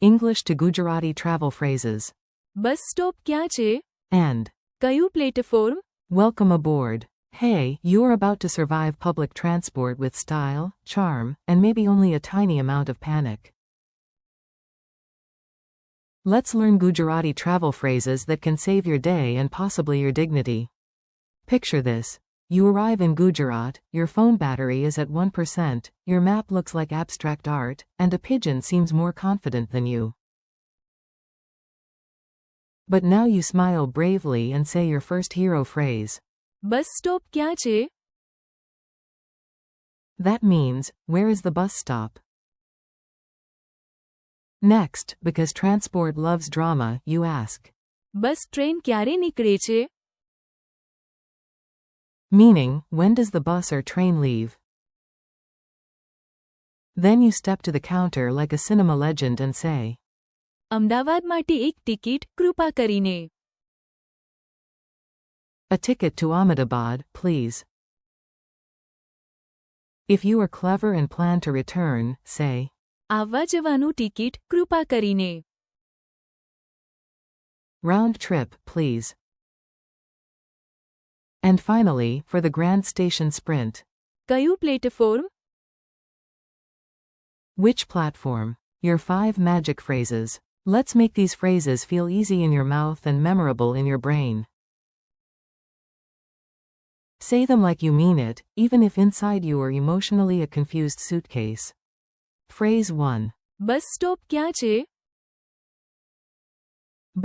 English to Gujarati travel phrases. Bus stop ક્યાં છે? And. કયું platform? Welcome aboard. Hey, you're about to survive public transport with style, charm, and maybe only a tiny amount of panic. Let's learn Gujarati travel phrases that can save your day and possibly your dignity. Picture this. You arrive in Gujarat, your phone battery is at 1%, your map looks like abstract art, and a pigeon seems more confident than you. But now you smile bravely and say your first hero phrase. Bus stop ક્યાં છે? That means, where is the bus stop? Next, because transport loves drama, you ask. Bus train ક્યારે નીકળે છે? Meaning, when does the bus or train leave? Then you step to the counter like a cinema legend and say, Ahmedabad માટે એક ticket કૃપા કરીને. a ticket to Ahmedabad, please. If you are clever and plan to return, say, આવવા જવાનું ticket કૃપા કરીને. round trip, please. And finally, for the Grand Station Sprint. કયું platform? Which platform? Your 5 magic phrases. Let's make these phrases feel easy in your mouth and memorable in your brain. Say them like you mean it, even if inside you are emotionally a confused suitcase. Phrase 1. Bus stop ક્યાં છે?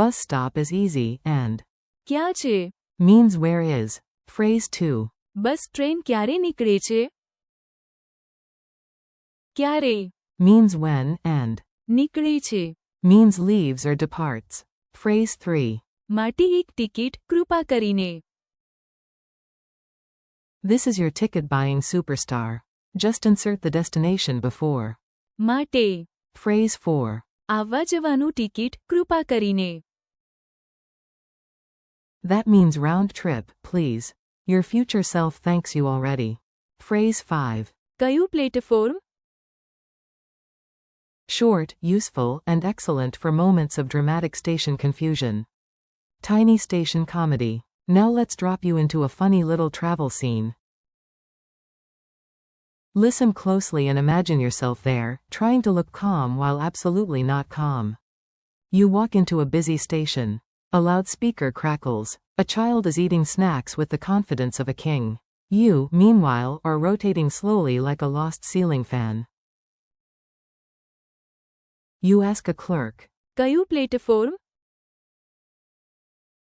Bus stop is easy, and ક્યાં છે? means where is. Phrase 2. Bus train ક્યારે નીકળે છે? ક્યારે? Means when, and નીકળે છે. means leaves or departs. Phrase 3. માટે એક ટિકિટ કૃપા કરીને. This is your ticket buying superstar. Just insert the destination before. માટે. Phrase 4. આવવા જવાનું ટિકિટ કૃપા કરીને. That means round trip, please. Your future self thanks you already. Phrase 5. કયું platform? Short, useful, and excellent for moments of dramatic station confusion. Tiny station comedy. Now let's drop you into a funny little travel scene. Listen closely and imagine yourself there, trying to look calm while absolutely not calm. You walk into a busy station. A loudspeaker crackles. A child is eating snacks with the confidence of a king. You, meanwhile, are rotating slowly like a lost ceiling fan. You ask a clerk. કયું platform?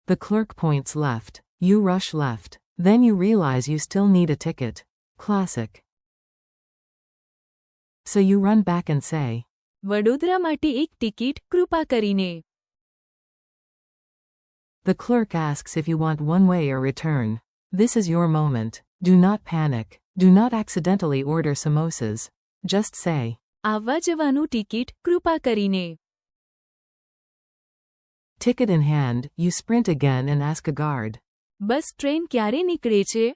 The clerk points left. You rush left. Then you realize you still need a ticket. Classic. So you run back and say, Vadodara માટે એક ticket કૃપા કરીને. The clerk asks if you want one way or return. This is your moment. Do not panic. Do not accidentally order samosas. Just say, આવવા જવાનું ticket કૃપા કરીને. Ticket in hand, you sprint again and ask a guard. Bus train ક્યારે નીકળે છે?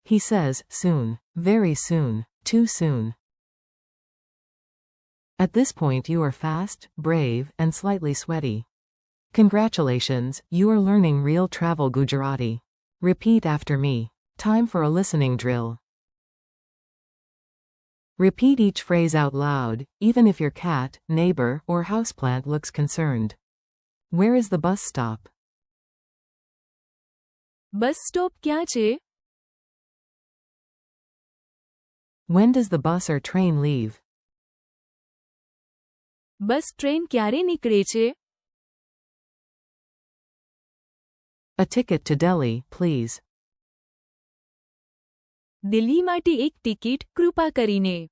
He says, soon. Very soon. Too soon. At this point you are fast, brave, and slightly sweaty. Congratulations, you are learning real travel Gujarati. Repeat after me. Time for a listening drill. Repeat each phrase out loud, even if your cat, neighbor, or houseplant looks concerned. Where is the bus stop? Bus stop ક્યાં છે? When does the bus or train leave? Bus train ક્યારે નીકળે છે? A ticket to Delhi, please. Delhi માટે એક ticket કૃપા કરીને.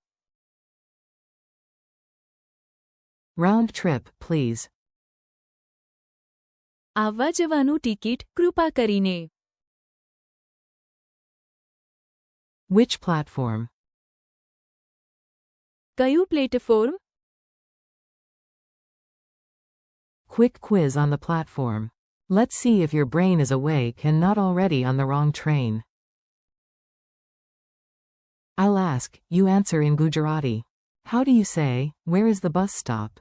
Round trip, please. આવવા જવાનું ટિકિટ કૃપા કરીને. Which platform? કયું platform? Quick quiz on the platform. Let's see if your brain is awake and not already on the wrong train. I'll ask, you answer in Gujarati. How do you say, where is the bus stop?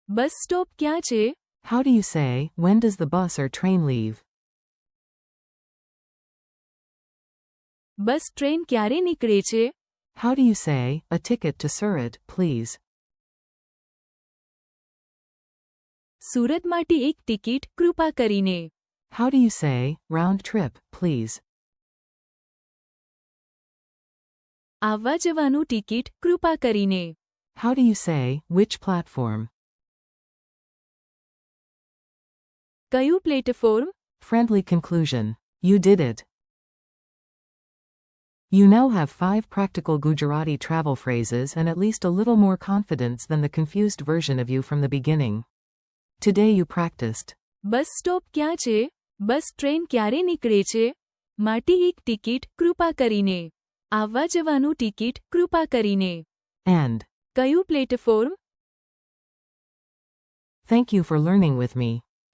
Bus stop ક્યાં છે? How do you say, when does the bus or train leave? Bus train ક્યારે નીકળે છે? How do you say, a ticket to Surat, please? Surat માટે એક ticket કૃપા કરીને. How do you say, round trip, please? આવવા જવાનું ટિકિટ કૃપા કરીને. How do you say, which platform? કયું platform? Friendly conclusion. You did it. You now have 5 practical Gujarati travel phrases and at least a little more confidence than the confused version of you from the beginning. Today you practiced. Bus stop ક્યાં છે? Bus train ક્યારે નીકળે છે? માટે એક ticket કૃપા કરીને. આવવા જવાનું ટિકિટ કૃપા કરીને. And. કયું platform? Thank you for learning with me.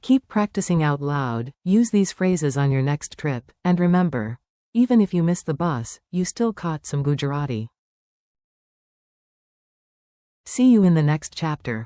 Keep practicing out loud, use these phrases on your next trip, and remember, even if you missed the bus, you still caught some Gujarati. See you in the next chapter.